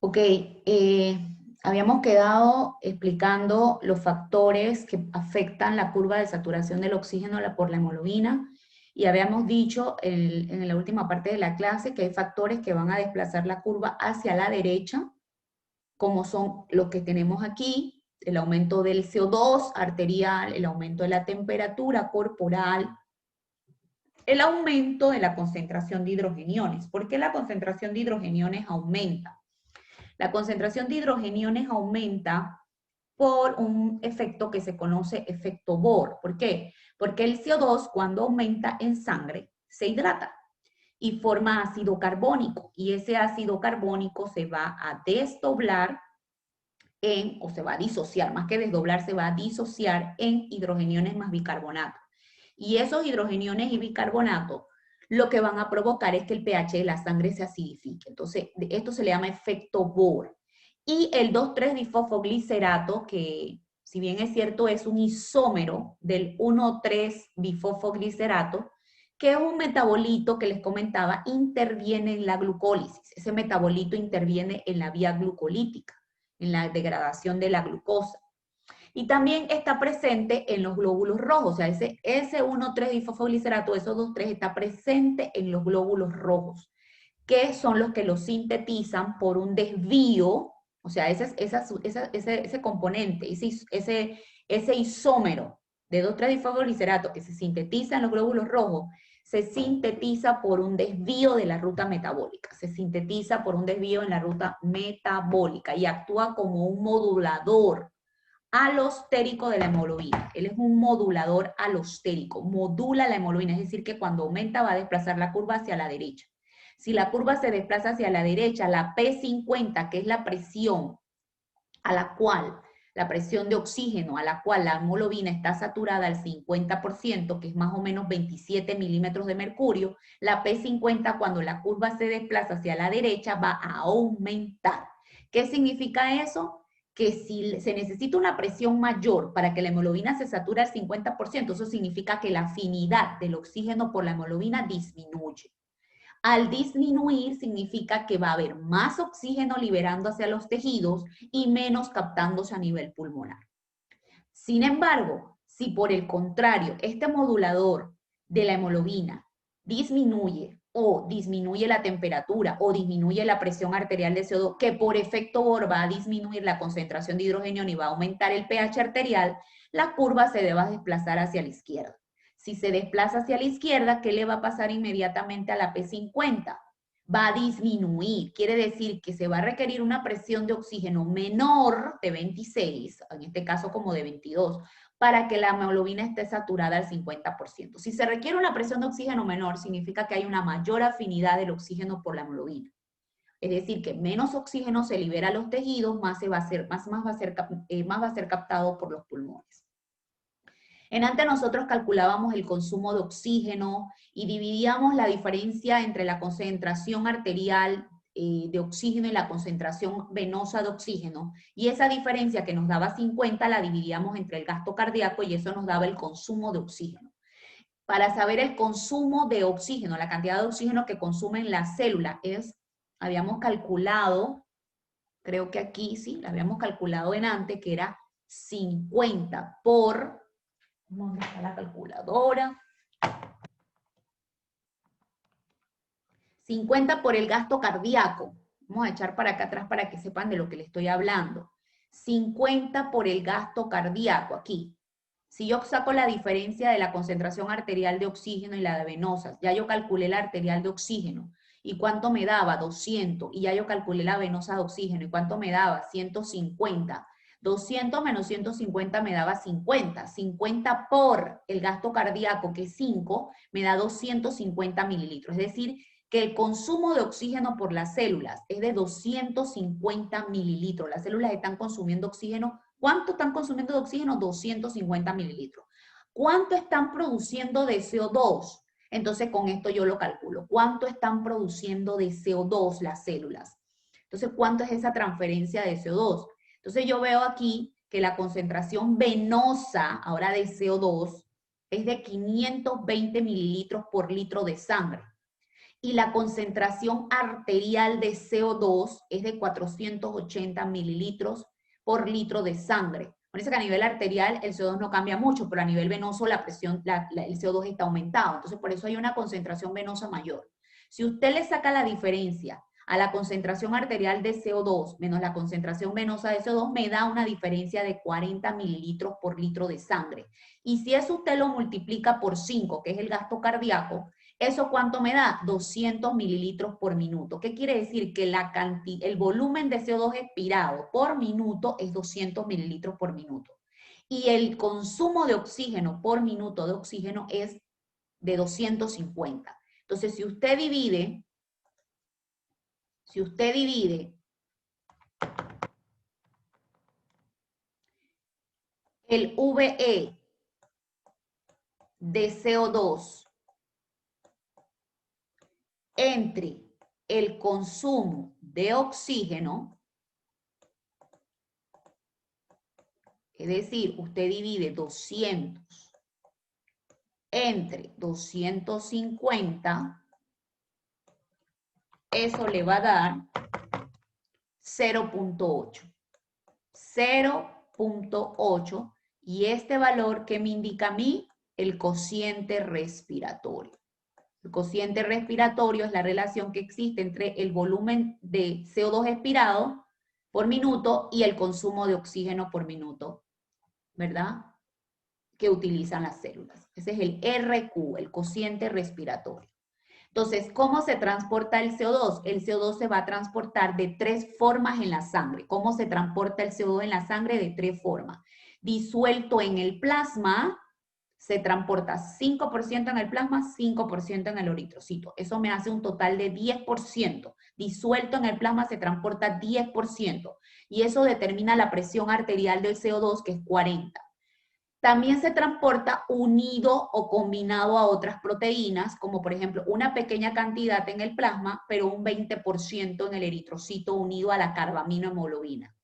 Ok, habíamos quedado explicando los factores que afectan la curva de saturación del oxígeno por la hemoglobina y habíamos dicho en la última parte de la clase que hay factores que van a desplazar la curva hacia la derecha, como son los que tenemos aquí, el aumento del CO2 arterial, el aumento de la temperatura corporal, el aumento de la concentración de hidrogeniones. ¿Por qué la concentración de hidrogeniones aumenta? La concentración de hidrogeniones aumenta por un efecto que se conoce efecto Bohr. ¿Por qué? Porque el CO2 cuando aumenta en sangre se hidrata y forma ácido carbónico y ese ácido carbónico se va a desdoblar o se va a disociar, más que desdoblar, se va a disociar en hidrogeniones más bicarbonato. Y esos hidrogeniones y bicarbonato lo que van a provocar es que el pH de la sangre se acidifique. Entonces, esto se le llama efecto Bohr. Y el 2,3-bifosfoglicerato, que si bien es cierto es un isómero del 1,3-bifosfoglicerato, que es un metabolito que les comentaba, interviene en la glucólisis. Ese metabolito interviene en la vía glucolítica, en la degradación de la glucosa. Y también está presente en los glóbulos rojos, o sea, ese S1,3-bifosfoglicerato, esos 2,3 está presente en los glóbulos rojos, que son los que lo sintetizan por un desvío, o sea, ese componente, ese isómero de 2,3-bifosfoglicerato que se sintetiza en los glóbulos rojos, se sintetiza por un desvío de la ruta metabólica, se sintetiza por un desvío en la ruta metabólica y actúa como un modulador alostérico de la hemoglobina. Él es un modulador alostérico, modula la hemoglobina, es decir, que cuando aumenta va a desplazar la curva hacia la derecha. Si la curva se desplaza hacia la derecha, la P50, que es la presión la presión de oxígeno a la cual la hemoglobina está saturada al 50%, que es más o menos 27 milímetros de mercurio, la P50 cuando la curva se desplaza hacia la derecha va a aumentar. ¿Qué significa eso? Que si se necesita una presión mayor para que la hemoglobina se sature al 50%, eso significa que la afinidad del oxígeno por la hemoglobina disminuye. Al disminuir significa que va a haber más oxígeno liberando hacia los tejidos y menos captándose a nivel pulmonar. Sin embargo, si por el contrario este modulador de la hemoglobina disminuye o disminuye la temperatura o disminuye la presión arterial de CO2, que por efecto Bohr va a disminuir la concentración de hidrógeno y va a aumentar el pH arterial, la curva se debe desplazar hacia la izquierda. Si se desplaza hacia la izquierda, ¿qué le va a pasar inmediatamente a la P50? Va a disminuir, quiere decir que se va a requerir una presión de oxígeno menor de 26, en este caso como de 22, para que la hemoglobina esté saturada al 50%. Si se requiere una presión de oxígeno menor, significa que hay una mayor afinidad del oxígeno por la hemoglobina. Es decir, que menos oxígeno se libera a los tejidos, más va a ser captado por los pulmones. En antes nosotros calculábamos el consumo de oxígeno y dividíamos la diferencia entre la concentración arterial de oxígeno y la concentración venosa de oxígeno. Y esa diferencia que nos daba 50 la dividíamos entre el gasto cardíaco y eso nos daba el consumo de oxígeno. Para saber el consumo de oxígeno, la cantidad de oxígeno que consumen las células habíamos calculado, creo que aquí sí, la habíamos calculado en antes, que era 50 por... ¿Dónde está la calculadora? 50 por el gasto cardíaco. Vamos a echar para acá atrás para que sepan de lo que les estoy hablando. 50 por el gasto cardíaco, aquí. Si yo saco la diferencia de la concentración arterial de oxígeno y la de venosas, ya yo calculé la arterial de oxígeno. ¿Y cuánto me daba? 200. Y ya yo calculé la venosa de oxígeno. ¿Y cuánto me daba? 150. 200 menos 150 me daba 50. 50 por el gasto cardíaco, que es 5, me da 250 mililitros. Es decir, que el consumo de oxígeno por las células es de 250 mililitros. Las células están consumiendo oxígeno. ¿Cuánto están consumiendo de oxígeno? 250 mililitros. ¿Cuánto están produciendo de CO2? Entonces con esto yo lo calculo. ¿Cuánto están produciendo de CO2 las células? Entonces, ¿cuánto es esa transferencia de CO2? Entonces yo veo aquí que la concentración venosa ahora de CO2 es de 520 mililitros por litro de sangre. y la concentración arterial de CO2 es de 480 mililitros por litro de sangre. Por eso que a nivel arterial el CO2 no cambia mucho, pero a nivel venoso la presión, el CO2 está aumentado. Entonces, por eso hay una concentración venosa mayor. Si usted le saca la diferencia a la concentración arterial de CO2 menos la concentración venosa de CO2, me da una diferencia de 40 mililitros por litro de sangre. Y si eso usted lo multiplica por 5, que es el gasto cardíaco, ¿eso cuánto me da? 200 mililitros por minuto. ¿Qué quiere decir? Que el volumen de CO2 expirado por minuto es 200 mililitros por minuto. Y el consumo de oxígeno por minuto de oxígeno es de 250. Entonces, si usted divide el VE de CO2 entre el consumo de oxígeno, es decir, usted divide 200 entre 250, eso le va a dar 0.8. 0.8, y este valor que me indica a mí, el cociente respiratorio. El cociente respiratorio es la relación que existe entre el volumen de CO2 expirado por minuto y el consumo de oxígeno por minuto, ¿verdad? Que utilizan las células. Ese es el RQ, el cociente respiratorio. Entonces, ¿cómo se transporta el CO2? El CO2 se va a transportar de 3 formas en la sangre. ¿Cómo se transporta el CO2 en la sangre? De 3 formas. Disuelto en el plasma, se transporta 5% en el plasma, 5% en el eritrocito. Eso me hace un total de 10%. Disuelto en el plasma se transporta 10%. Y eso determina la presión arterial del CO2, que es 40. También se transporta unido o combinado a otras proteínas, como por ejemplo una pequeña cantidad en el plasma, pero un 20% en el eritrocito unido a la carbaminohemoglobina.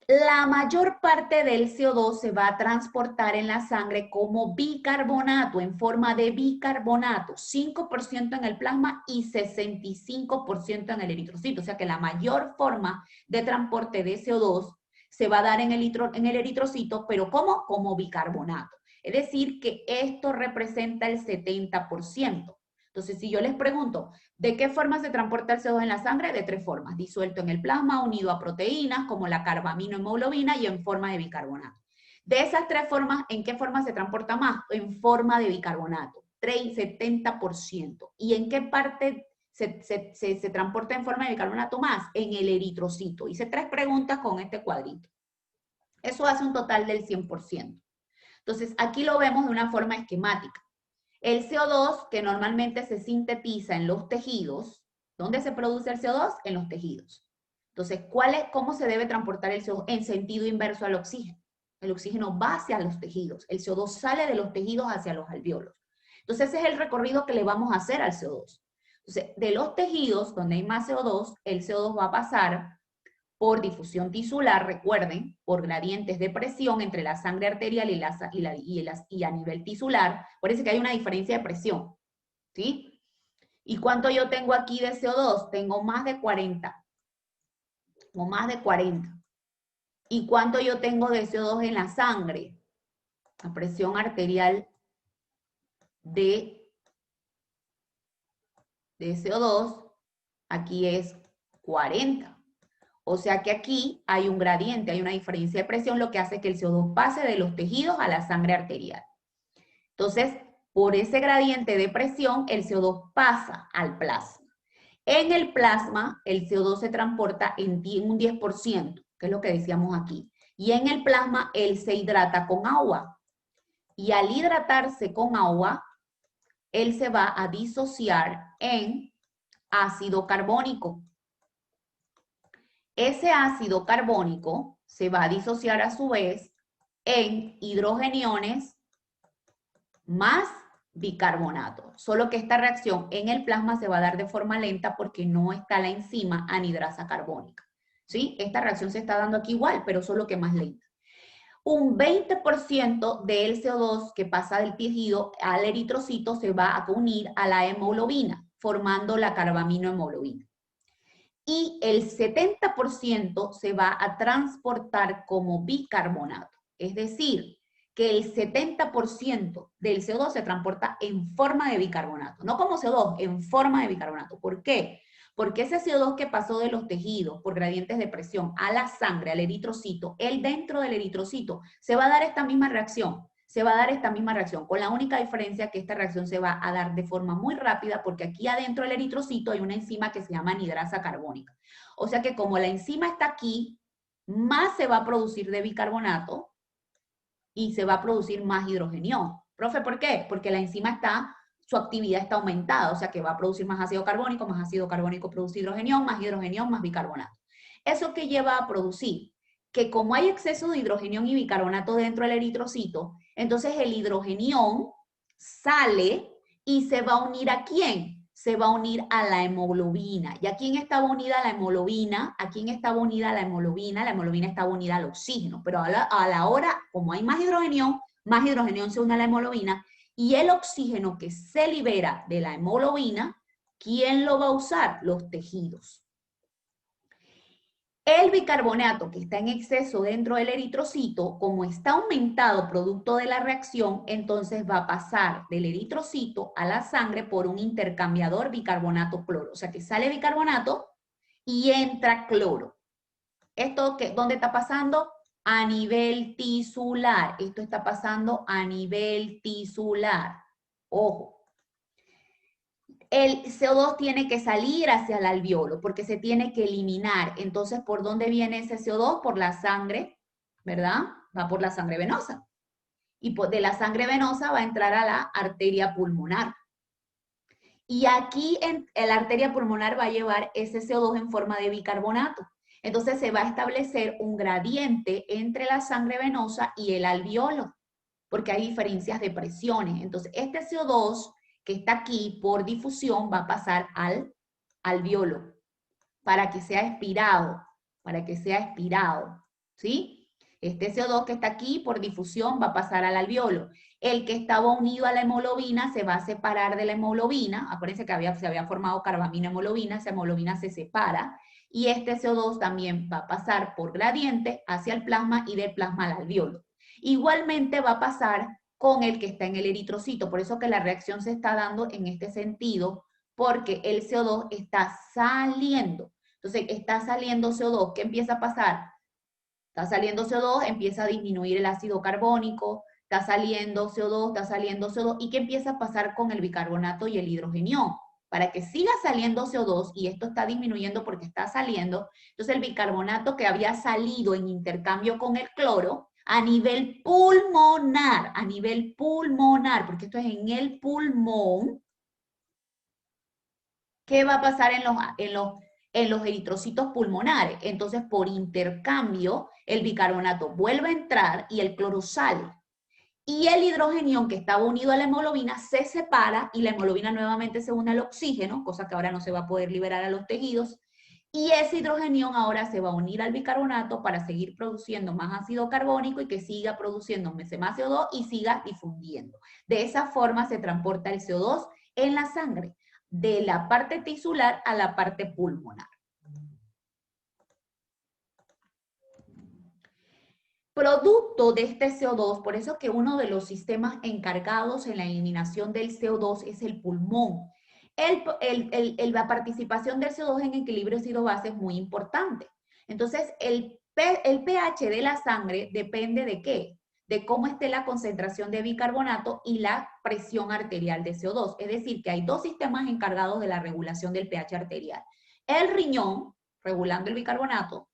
La mayor parte del CO2 se va a transportar en la sangre como bicarbonato, en forma de bicarbonato, 5% en el plasma y 65% en el eritrocito. O sea que la mayor forma de transporte de CO2 se va a dar en el eritrocito, pero ¿cómo? Como bicarbonato. Es decir, que esto representa el 70%. Entonces, si yo les pregunto, ¿de qué forma se transporta el CO2 en la sangre? De 3 formas. Disuelto en el plasma, unido a proteínas como la carbaminohemoglobina y en forma de bicarbonato. De esas 3 formas, ¿en qué forma se transporta más? En forma de bicarbonato, 70%. ¿Y en qué parte se transporta en forma de bicarbonato más? En el eritrocito. Hice 3 preguntas con este cuadrito. Eso hace un total del 100%. Entonces, aquí lo vemos de una forma esquemática. El CO2, que normalmente se sintetiza en los tejidos. ¿Dónde se produce el CO2? En los tejidos. Entonces, ¿cómo se debe transportar el CO2? En sentido inverso al oxígeno. El oxígeno va hacia los tejidos. El CO2 sale de los tejidos hacia los alvéolos. Entonces, ese es el recorrido que le vamos a hacer al CO2. Entonces, de los tejidos, donde hay más CO2, el CO2 va a pasar por difusión tisular, recuerden, por gradientes de presión entre la sangre arterial y a nivel tisular. Por eso que hay una diferencia de presión, ¿sí? ¿Y cuánto yo tengo aquí de CO2? Tengo más de 40. Tengo más de 40. ¿Y cuánto yo tengo de CO2 en la sangre? La presión arterial de CO2, aquí es 40. O sea que aquí hay un gradiente, hay una diferencia de presión, lo que hace que el CO2 pase de los tejidos a la sangre arterial. Entonces, por ese gradiente de presión, el CO2 pasa al plasma. En el plasma, el CO2 se transporta en un 10%, que es lo que decíamos aquí. Y en el plasma, él se hidrata con agua. Y al hidratarse con agua, él se va a disociar en ácido carbónico. Ese ácido carbónico se va a disociar a su vez en hidrogeniones más bicarbonato. Solo que esta reacción en el plasma se va a dar de forma lenta porque no está la enzima anidrasa carbónica. ¿Sí? Esta reacción se está dando aquí igual, pero solo que más lenta. Un 20% del CO2 que pasa del tejido al eritrocito se va a unir a la hemoglobina. formando la carbaminohemoglobina. Y el 70% se va a transportar como bicarbonato. Es decir, que el 70% del CO2 se transporta en forma de bicarbonato. No como CO2, en forma de bicarbonato. ¿Por qué? Porque ese CO2 que pasó de los tejidos por gradientes de presión a la sangre, al eritrocito, él dentro del eritrocito se va a dar esta misma reacción. Se va a dar esta misma reacción, con la única diferencia que esta reacción se va a dar de forma muy rápida porque aquí adentro del eritrocito hay una enzima que se llama anhidrasa carbónica. O sea que como la enzima está aquí, más se va a producir de bicarbonato y se va a producir más hidrogenión. Profe, ¿por qué? Porque la enzima está, su actividad está aumentada, o sea que va a producir más ácido carbónico produce hidrogenión, más bicarbonato. ¿Eso qué lleva a producir? Que como hay exceso de hidrogenión y bicarbonato dentro del eritrocito, entonces el hidrogenión sale y se va a unir ¿a quién? Se va a unir a la hemoglobina. ¿Y a quién estaba unida la hemoglobina? ¿A quién estaba unida la hemoglobina? La hemoglobina estaba unida al oxígeno, pero a la hora, como hay más hidrogenión se une a la hemoglobina, y el oxígeno que se libera de la hemoglobina, ¿quién lo va a usar? Los tejidos. El bicarbonato que está en exceso dentro del eritrocito, como está aumentado producto de la reacción, entonces va a pasar del eritrocito a la sangre por un intercambiador bicarbonato-cloro. O sea que sale bicarbonato y entra cloro. ¿Esto dónde está pasando? A nivel tisular. Esto está pasando a nivel tisular. Ojo. El CO2 tiene que salir hacia el alveolo porque se tiene que eliminar. Entonces, ¿por dónde viene ese CO2? Por la sangre, ¿verdad? Va por la sangre venosa. Y de la sangre venosa va a entrar a la arteria pulmonar. Y aquí la arteria pulmonar va a llevar ese CO2 en forma de bicarbonato. Entonces se va a establecer un gradiente entre la sangre venosa y el alveolo, porque hay diferencias de presiones. Entonces este CO2 que está aquí por difusión va a pasar al alveolo para que sea expirado, ¿sí? Este CO2 que está aquí por difusión va a pasar al alveolo. El que estaba unido a la hemoglobina se va a separar de la hemoglobina. Acuérdense que se había formado carbamina-hemoglobina, esa hemoglobina se separa. Y este CO2 también va a pasar por gradiente hacia el plasma y del plasma al alveolo. Igualmente va a pasar con el que está en el eritrocito. Por eso que la reacción se está dando en este sentido, porque el CO2 está saliendo. Entonces, está saliendo CO2. ¿Qué empieza a pasar? Está saliendo CO2, empieza a disminuir el ácido carbónico, está saliendo CO2, ¿y qué empieza a pasar con el bicarbonato y el hidrogenión? Para que siga saliendo CO2, y esto está disminuyendo porque está saliendo, entonces el bicarbonato que había salido en intercambio con el cloro, a nivel pulmonar, porque esto es en el pulmón, ¿qué va a pasar en los eritrocitos pulmonares? Entonces, por intercambio, el bicarbonato vuelve a entrar y el cloro sale. Y el hidrogenión que estaba unido a la hemoglobina se separa y la hemoglobina nuevamente se une al oxígeno, cosa que ahora no se va a poder liberar a los tejidos. Y ese hidrogenión ahora se va a unir al bicarbonato para seguir produciendo más ácido carbónico y que siga produciendo más CO2 y siga difundiendo. De esa forma se transporta el CO2 en la sangre, de la parte tisular a la parte pulmonar. Producto de este CO2, por eso que uno de los sistemas encargados en la eliminación del CO2 es el pulmón. La participación del CO2 en equilibrio ácido-base es muy importante. Entonces, el pH de la sangre depende de ¿qué? De cómo esté la concentración de bicarbonato y la presión arterial de CO2. Es decir, que hay dos sistemas encargados de la regulación del pH arterial. El riñón, regulando el bicarbonato,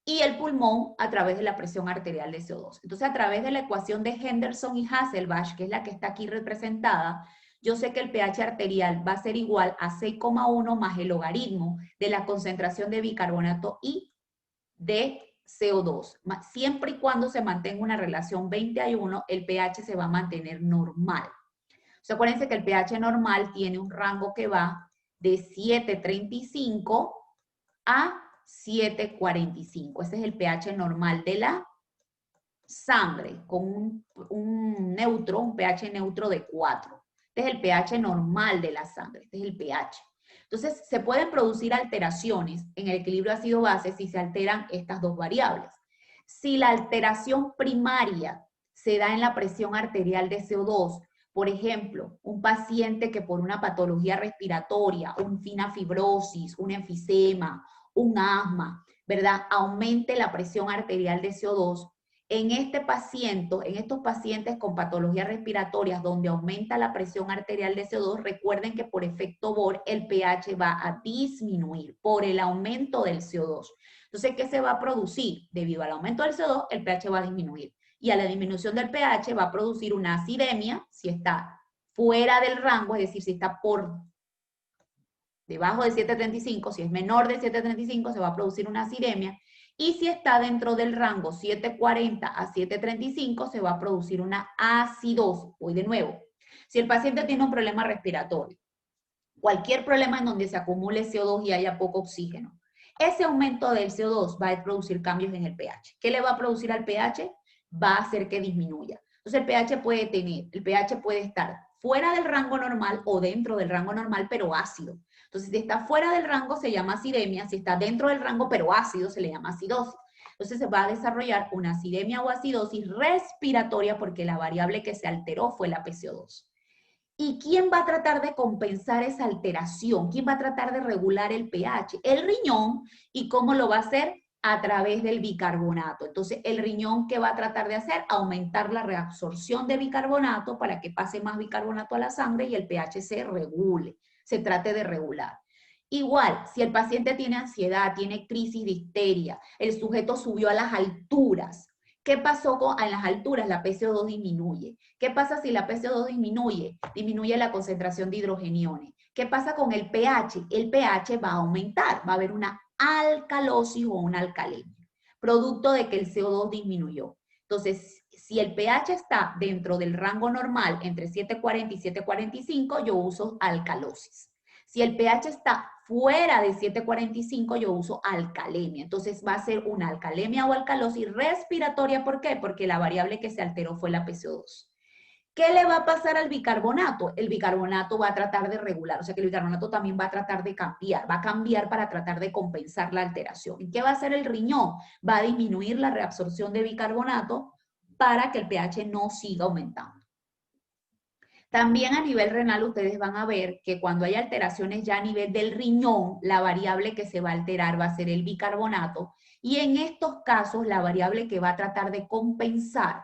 y el pulmón a través de la presión arterial de CO2. Entonces, a través de la ecuación de Henderson y Hasselbalch, que es la que está aquí representada, yo sé que el pH arterial va a ser igual a 6,1 más el logaritmo de la concentración de bicarbonato y de CO2. Siempre y cuando se mantenga una relación 20:1, el pH se va a mantener normal. O sea, acuérdense que el pH normal tiene un rango que va de 7,35 a 7,45. Ese es el pH normal de la sangre, con un pH neutro de 4. Este es el pH normal de la sangre, este es el pH. Entonces, se pueden producir alteraciones en el equilibrio ácido-base si se alteran estas dos variables. Si la alteración primaria se da en la presión arterial de CO2, por ejemplo, un paciente que por una patología respiratoria, una fibrosis, un enfisema, un asma, ¿verdad?, aumente la presión arterial de CO2, en estos pacientes con patologías respiratorias donde aumenta la presión arterial de CO2, recuerden que por efecto Bohr el pH va a disminuir por el aumento del CO2. Entonces, ¿qué se va a producir? Debido al aumento del CO2, el pH va a disminuir. Y a la disminución del pH va a producir una acidemia si está fuera del rango, es decir, si está por debajo de 7.35, si es menor de 7.35 se va a producir una acidemia, y si está dentro del rango 7.40 a 7.35 se va a producir una acidosis. Voy de nuevo. Si el paciente tiene un problema respiratorio, cualquier problema en donde se acumule CO2 y haya poco oxígeno, ese aumento del CO2 va a producir cambios en el pH. ¿Qué le va a producir al pH? Va a hacer que disminuya. Entonces el pH puede estar fuera del rango normal o dentro del rango normal, pero ácido. Entonces, si está fuera del rango se llama acidemia, si está dentro del rango pero ácido se le llama acidosis. Entonces se va a desarrollar una acidemia o acidosis respiratoria porque la variable que se alteró fue la PCO2. ¿Y quién va a tratar de compensar esa alteración? ¿Quién va a tratar de regular el pH? El riñón. ¿Y cómo lo va a hacer? A través del bicarbonato. Entonces, el riñón, ¿qué va a tratar de hacer? Aumentar la reabsorción de bicarbonato para que pase más bicarbonato a la sangre y el pH se regule, se trate de regular. Igual, si el paciente tiene ansiedad, tiene crisis de histeria, el sujeto subió a las alturas, ¿qué pasó en las alturas? La PCO2 disminuye. ¿Qué pasa si la PCO2 disminuye? Disminuye la concentración de hidrogeniones. ¿Qué pasa con el pH? El pH va a aumentar, va a haber una alcalosis o una alcalemia, producto de que el CO2 disminuyó. Entonces, si el pH está dentro del rango normal, entre 7.40 y 7.45, yo uso alcalosis. Si el pH está fuera de 7.45, yo uso alcalemia. Entonces va a ser una alcalemia o alcalosis respiratoria. ¿Por qué? Porque la variable que se alteró fue la PCO2. ¿Qué le va a pasar al bicarbonato? El bicarbonato va a tratar de regular, o sea que el bicarbonato también va a tratar de cambiar, va a cambiar para tratar de compensar la alteración. ¿Y qué va a hacer el riñón? Va a disminuir la reabsorción de bicarbonato para que el pH no siga aumentando. También a nivel renal ustedes van a ver que cuando hay alteraciones ya a nivel del riñón, la variable que se va a alterar va a ser el bicarbonato, y en estos casos la variable que va a tratar de compensar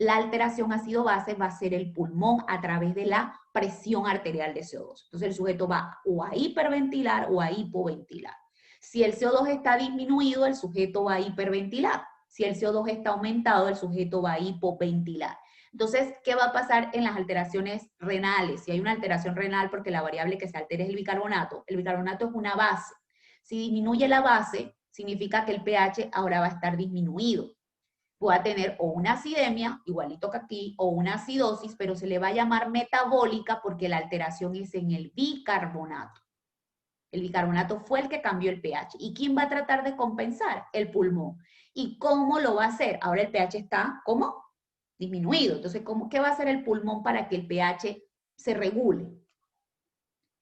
la alteración ácido-base va a ser el pulmón a través de la presión arterial de CO2. Entonces el sujeto va o a hiperventilar o a hipoventilar. Si el CO2 está disminuido, el sujeto va a hiperventilar. Si el CO2 está aumentado, el sujeto va a hipoventilar. Entonces, ¿qué va a pasar en las alteraciones renales? Si hay una alteración renal porque la variable que se altera es el bicarbonato es una base. Si disminuye la base, significa que el pH ahora va a estar disminuido. Puede tener o una acidemia, igualito que aquí, o una acidosis, pero se le va a llamar metabólica porque la alteración es en el bicarbonato. El bicarbonato fue el que cambió el pH. ¿Y quién va a tratar de compensar? El pulmón. ¿Y cómo lo va a hacer? Ahora el pH está, ¿cómo? Disminuido. Entonces, ¿qué va a hacer el pulmón para que el pH se regule?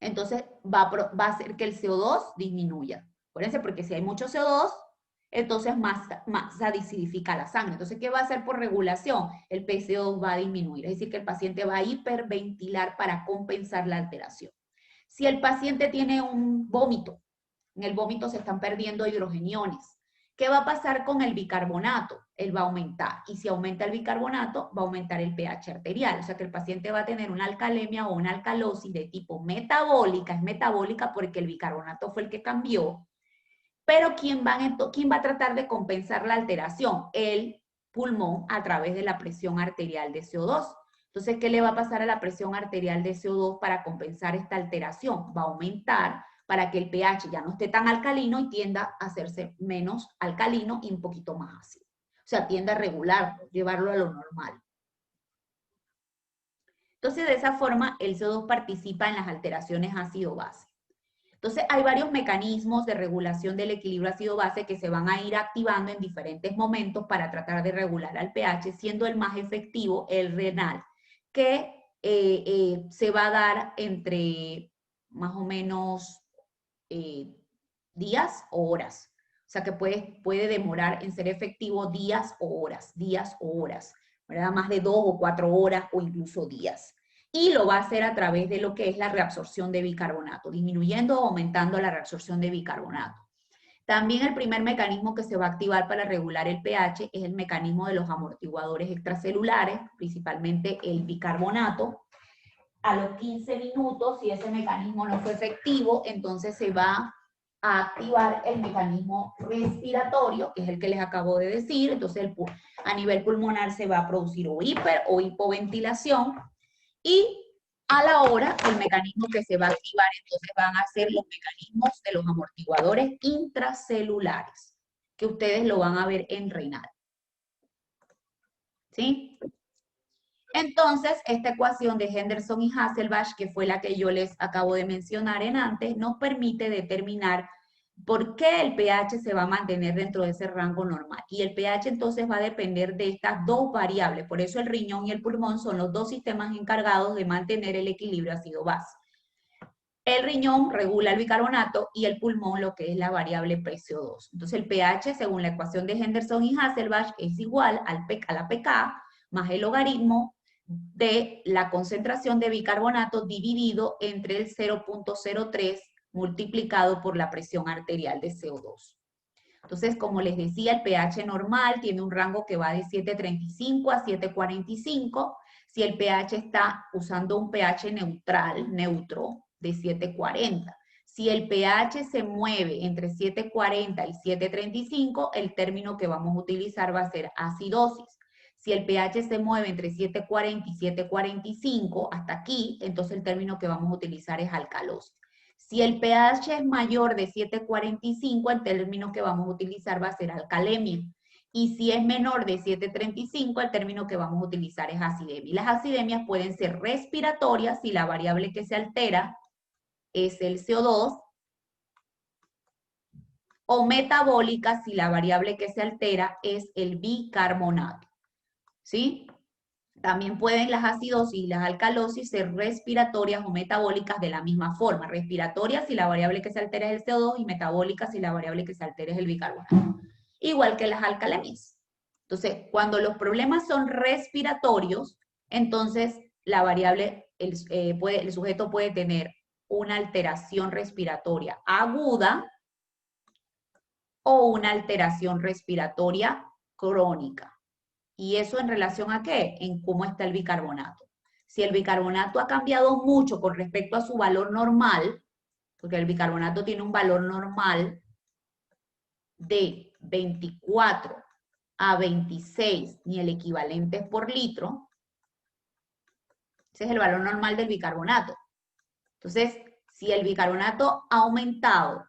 Entonces, va a hacer que el CO2 disminuya. Acuérdense, porque si hay mucho CO2, entonces más se acidifica la sangre. Entonces, ¿qué va a hacer por regulación? El PCO2 va a disminuir. Es decir, que el paciente va a hiperventilar para compensar la alteración. Si el paciente tiene un vómito, en el vómito se están perdiendo hidrogeniones. ¿Qué va a pasar con el bicarbonato? Él va a aumentar. Y si aumenta el bicarbonato, va a aumentar el pH arterial. O sea que el paciente va a tener una alcalemia o una alcalosis de tipo metabólica. Es metabólica porque el bicarbonato fue el que cambió. Pero ¿quién va a tratar de compensar la alteración? El pulmón a través de la presión arterial de CO2. Entonces, ¿qué le va a pasar a la presión arterial de CO2 para compensar esta alteración? Va a aumentar para que el pH ya no esté tan alcalino y tienda a hacerse menos alcalino y un poquito más ácido. O sea, tiende a regularlo, llevarlo a lo normal. Entonces, de esa forma, el CO2 participa en las alteraciones ácido-base. Entonces, hay varios mecanismos de regulación del equilibrio ácido-base que se van a ir activando en diferentes momentos para tratar de regular al pH, siendo el más efectivo el renal, que se va a dar entre más o menos días o horas. O sea que puede demorar en ser efectivo días o horas, ¿verdad? Más de 2 o 4 horas o incluso días. Y lo va a hacer a través de lo que es la reabsorción de bicarbonato, disminuyendo o aumentando la reabsorción de bicarbonato. También el primer mecanismo que se va a activar para regular el pH es el mecanismo de los amortiguadores extracelulares, principalmente el bicarbonato. A los 15 minutos, si ese mecanismo no fue efectivo, entonces se va a activar el mecanismo respiratorio, que es el que les acabo de decir. Entonces a nivel pulmonar se va a producir o hiper o hipoventilación, y a la hora el mecanismo que se va a activar entonces van a ser los mecanismos de los amortiguadores intracelulares, que ustedes lo van a ver en renal. ¿Sí? Entonces, esta ecuación de Henderson y Hasselbalch, que fue la que yo les acabo de mencionar en antes, nos permite determinar por qué el pH se va a mantener dentro de ese rango normal. Y el pH entonces va a depender de estas dos variables. Por eso el riñón y el pulmón son los dos sistemas encargados de mantener el equilibrio ácido-base. El riñón regula el bicarbonato y el pulmón lo que es la variable PCO2. Entonces el pH, según la ecuación de Henderson y Hasselbalch, es igual a la pK más el logaritmo de la concentración de bicarbonato dividido entre el 0.03 multiplicado por la presión arterial de CO2. Entonces, como les decía, el pH normal tiene un rango que va de 7.35 a 7.45. Si el pH está usando un pH neutro, de 7.40. Si el pH se mueve entre 7.40 y 7.35, el término que vamos a utilizar va a ser acidosis. Si el pH se mueve entre 7.40 y 7.45, hasta aquí, entonces el término que vamos a utilizar es alcalosis. Si el pH es mayor de 7.45, el término que vamos a utilizar va a ser alcalemia. Y si es menor de 7.35, el término que vamos a utilizar es acidemia. Y las acidemias pueden ser respiratorias si la variable que se altera es el CO2, o metabólicas si la variable que se altera es el bicarbonato. ¿Sí? También pueden las acidosis y las alcalosis ser respiratorias o metabólicas de la misma forma. Respiratorias si la variable que se altera es el CO2 y metabólicas si la variable que se altera es el bicarbonato. Igual que las alcalemias. Entonces, cuando los problemas son respiratorios, entonces la variable, el sujeto puede tener una alteración respiratoria aguda o una alteración respiratoria crónica. ¿Y eso en relación a qué? En cómo está el bicarbonato. Si el bicarbonato ha cambiado mucho con respecto a su valor normal, porque el bicarbonato tiene un valor normal de 24 a 26, ni el equivalente es por litro, ese es el valor normal del bicarbonato. Entonces, si el bicarbonato ha aumentado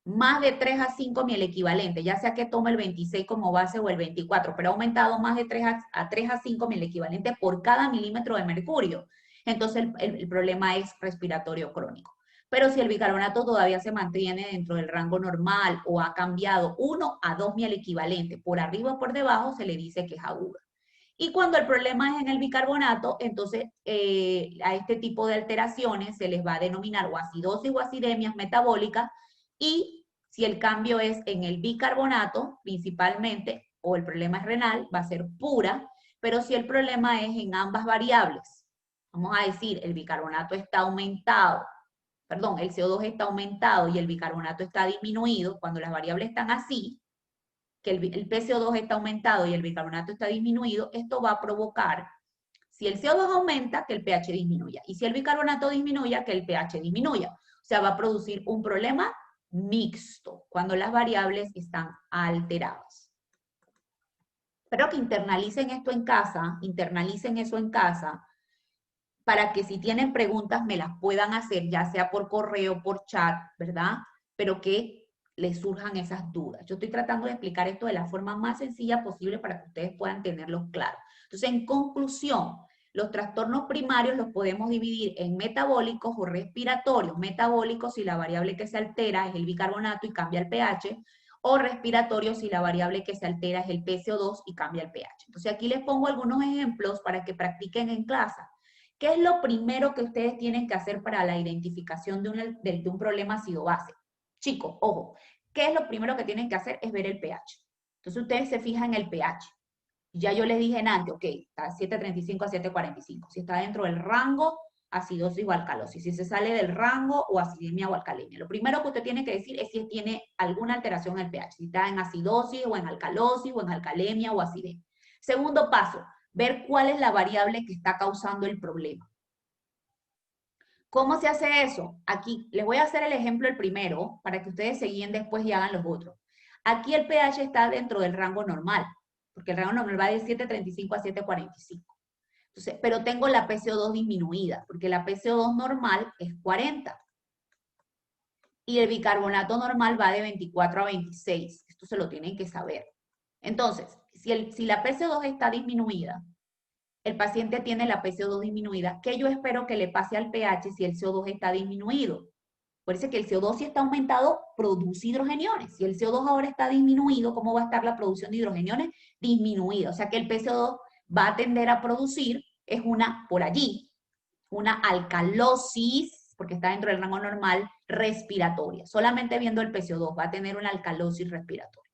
más de 3 a 5 el equivalente, ya sea que tome el 26 como base o el 24, pero ha aumentado más de 3 a 5 el equivalente por cada milímetro de mercurio. Entonces el problema es respiratorio crónico. Pero si el bicarbonato todavía se mantiene dentro del rango normal o ha cambiado 1 a 2 el equivalente por arriba o por debajo, se le dice que es aguda. Y cuando el problema es en el bicarbonato, entonces a este tipo de alteraciones se les va a denominar o acidosis o acidemias metabólicas. Y si el cambio es en el bicarbonato, principalmente, o el problema es renal, va a ser pura, pero si el problema es en ambas variables, vamos a decir, el bicarbonato está aumentado, perdón, el CO2 está aumentado y el bicarbonato está disminuido, cuando las variables están así, que el PCO2 está aumentado y el bicarbonato está disminuido, esto va a provocar, si el CO2 aumenta, que el pH disminuya, y si el bicarbonato disminuya, que el pH disminuya. O sea, va a producir un problema mixto, cuando las variables están alteradas. Espero que internalicen esto en casa, internalicen eso en casa, para que si tienen preguntas me las puedan hacer, ya sea por correo, por chat, ¿verdad? Pero que les surjan esas dudas. Yo estoy tratando de explicar esto de la forma más sencilla posible para que ustedes puedan tenerlo claro. Entonces, en conclusión, los trastornos primarios los podemos dividir en metabólicos o respiratorios. Metabólicos si la variable que se altera es el bicarbonato y cambia el pH, o respiratorio si la variable que se altera es el PCO2 y cambia el pH. Entonces aquí les pongo algunos ejemplos para que practiquen en clase. ¿Qué es lo primero que ustedes tienen que hacer para la identificación de un problema ácido-base? Chicos, ojo, ¿qué es lo primero que tienen que hacer? Es ver el pH. Entonces ustedes se fijan en el pH. Ya yo les dije antes, ok, está 7.35 a 7.45. Si está dentro del rango, acidosis o alcalosis. Si se sale del rango, o acidemia o alcalemia. Lo primero que usted tiene que decir es si tiene alguna alteración en el pH. Si está en acidosis, o en alcalosis, o en alcalemia, o acidemia. Segundo paso, ver cuál es la variable que está causando el problema. ¿Cómo se hace eso? Aquí les voy a hacer el ejemplo el primero, para que ustedes se guíen después y hagan los otros. Aquí el pH está dentro del rango normal, porque el rango normal va de 7.35 a 7.45. Entonces, pero tengo la PCO2 disminuida, porque la PCO2 normal es 40. Y el bicarbonato normal va de 24 a 26. Esto se lo tienen que saber. Entonces, si la PCO2 está disminuida, el paciente tiene la PCO2 disminuida, ¿qué yo espero que le pase al pH si el CO2 está disminuido? Parece que el CO2 si está aumentado, produce hidrogeniones. Si el CO2 ahora está disminuido, ¿cómo va a estar la producción de hidrogeniones? Disminuida. O sea que el PCO2 va a tender a producir, es por allí, una alcalosis, porque está dentro del rango normal, respiratoria. Solamente viendo el PCO2 va a tener una alcalosis respiratoria.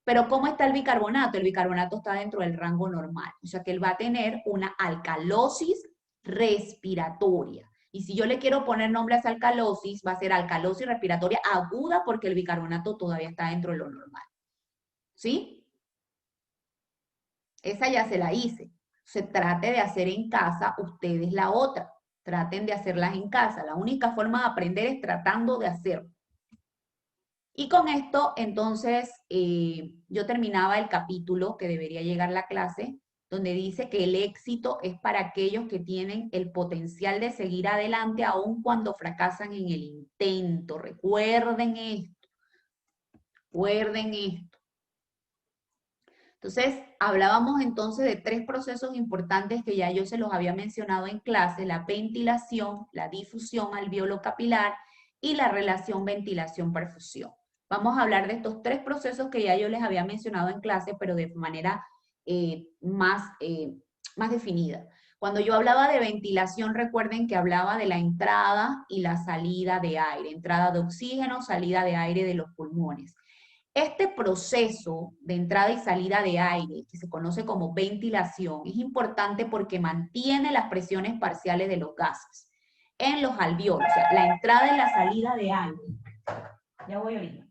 Pero ¿cómo está el bicarbonato? El bicarbonato está dentro del rango normal. O sea que él va a tener una alcalosis respiratoria. Y si yo le quiero poner nombre a esa alcalosis, va a ser alcalosis respiratoria aguda porque el bicarbonato todavía está dentro de lo normal. ¿Sí? Esa ya se la hice. Se trate de hacer en casa ustedes la otra. Traten de hacerlas en casa. La única forma de aprender es tratando de hacerlo. Y con esto, entonces, yo terminaba el capítulo que debería llegar la clase, donde dice que el éxito es para aquellos que tienen el potencial de seguir adelante aun cuando fracasan en el intento. Recuerden esto. Recuerden esto. Entonces, hablábamos entonces de 3 procesos importantes que ya yo se los había mencionado en clase: la ventilación, la difusión alveolo capilar y la relación ventilación-perfusión. Vamos a hablar de estos 3 procesos que ya yo les había mencionado en clase, pero de manera más definida. Cuando yo hablaba de ventilación, recuerden que hablaba de la entrada y la salida de aire, entrada de oxígeno, salida de aire de los pulmones. Este proceso de entrada y salida de aire, que se conoce como ventilación, es importante porque mantiene las presiones parciales de los gases en los alveolos. O sea, la entrada y la salida de aire. Ya voy ahorita.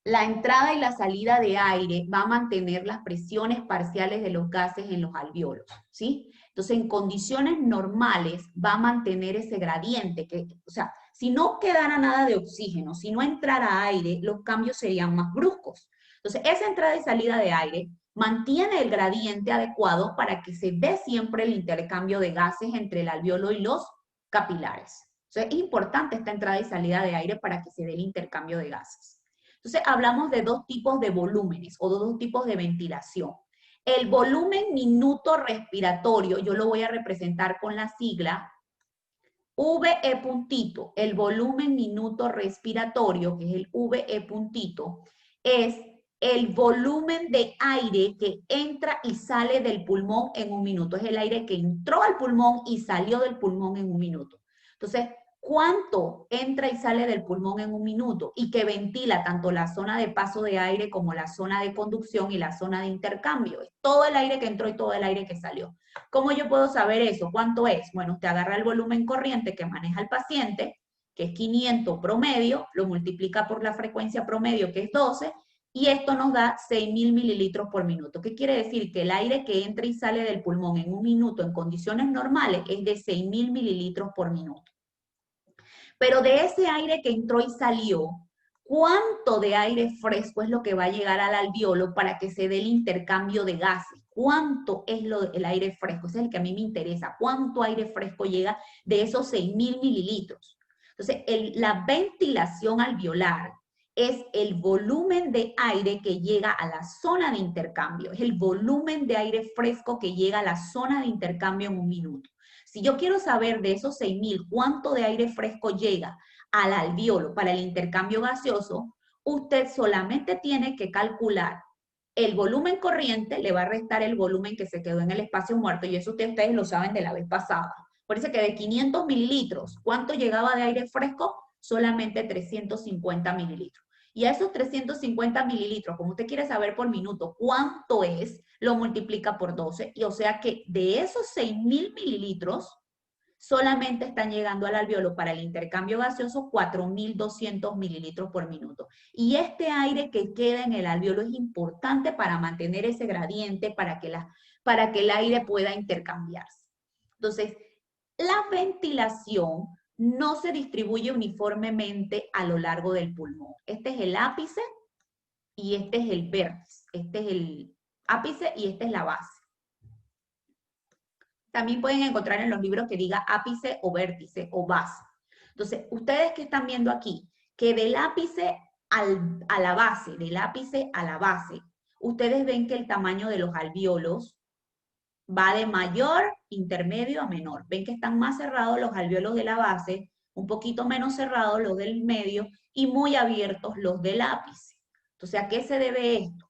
La entrada y la salida de aire va a mantener las presiones parciales de los gases en los alveolos, ¿sí? Entonces, en condiciones normales va a mantener ese gradiente, o sea, si no quedara nada de oxígeno, si no entrara aire, los cambios serían más bruscos. Entonces, esa entrada y salida de aire mantiene el gradiente adecuado para que se dé siempre el intercambio de gases entre el alveolo y los capilares. Entonces, es importante esta entrada y salida de aire para que se dé el intercambio de gases. Entonces, hablamos de 2 tipos de volúmenes o 2 tipos de ventilación. El volumen minuto respiratorio, yo lo voy a representar con la sigla VE puntito. El volumen minuto respiratorio, que es el VE puntito, es el volumen de aire que entra y sale del pulmón en un minuto. Es el aire que entró al pulmón y salió del pulmón en un minuto. Entonces, ¿cuánto entra y sale del pulmón en un minuto? Y que ventila tanto la zona de paso de aire como la zona de conducción y la zona de intercambio. Es todo el aire que entró y todo el aire que salió. ¿Cómo yo puedo saber eso? ¿Cuánto es? Bueno, usted agarra el volumen corriente que maneja el paciente, que es 500 promedio, lo multiplica por la frecuencia promedio, que es 12, y esto nos da 6.000 mililitros por minuto. ¿Qué quiere decir? Que el aire que entra y sale del pulmón en un minuto en condiciones normales es de 6.000 mililitros por minuto. Pero de ese aire que entró y salió, ¿cuánto de aire fresco es lo que va a llegar al alveolo para que se dé el intercambio de gases? ¿Cuánto es el aire fresco? Ese es el que a mí me interesa. ¿Cuánto aire fresco llega de esos 6.000 mililitros? Entonces, la ventilación alveolar es el volumen de aire que llega a la zona de intercambio. Es el volumen de aire fresco que llega a la zona de intercambio en un minuto. Si yo quiero saber de esos 6.000 cuánto de aire fresco llega al alveolo para el intercambio gaseoso, usted solamente tiene que calcular el volumen corriente, le va a restar el volumen que se quedó en el espacio muerto, y eso ustedes lo saben de la vez pasada. Por eso que de 500 mililitros, ¿cuánto llegaba de aire fresco? Solamente 350 mililitros. Y a esos 350 mililitros, como usted quiere saber por minuto cuánto es, lo multiplica por 12, y o sea que de esos 6.000 mililitros, solamente están llegando al alveolo para el intercambio gaseoso 4.200 mililitros por minuto. Y este aire que queda en el alveolo es importante para mantener ese gradiente, para que el aire pueda intercambiarse. Entonces, la ventilación no se distribuye uniformemente a lo largo del pulmón. Este es el ápice y este es el vértice. Este es el ápice y esta es la base. También pueden encontrar en los libros que diga ápice o vértice o base. Entonces, ustedes que están viendo aquí, que del ápice a la base, del ápice a la base, ustedes ven que el tamaño de los alvéolos va de mayor, intermedio a menor. Ven que están más cerrados los alvéolos de la base, un poquito menos cerrados los del medio y muy abiertos los del ápice. Entonces, ¿a qué se debe esto?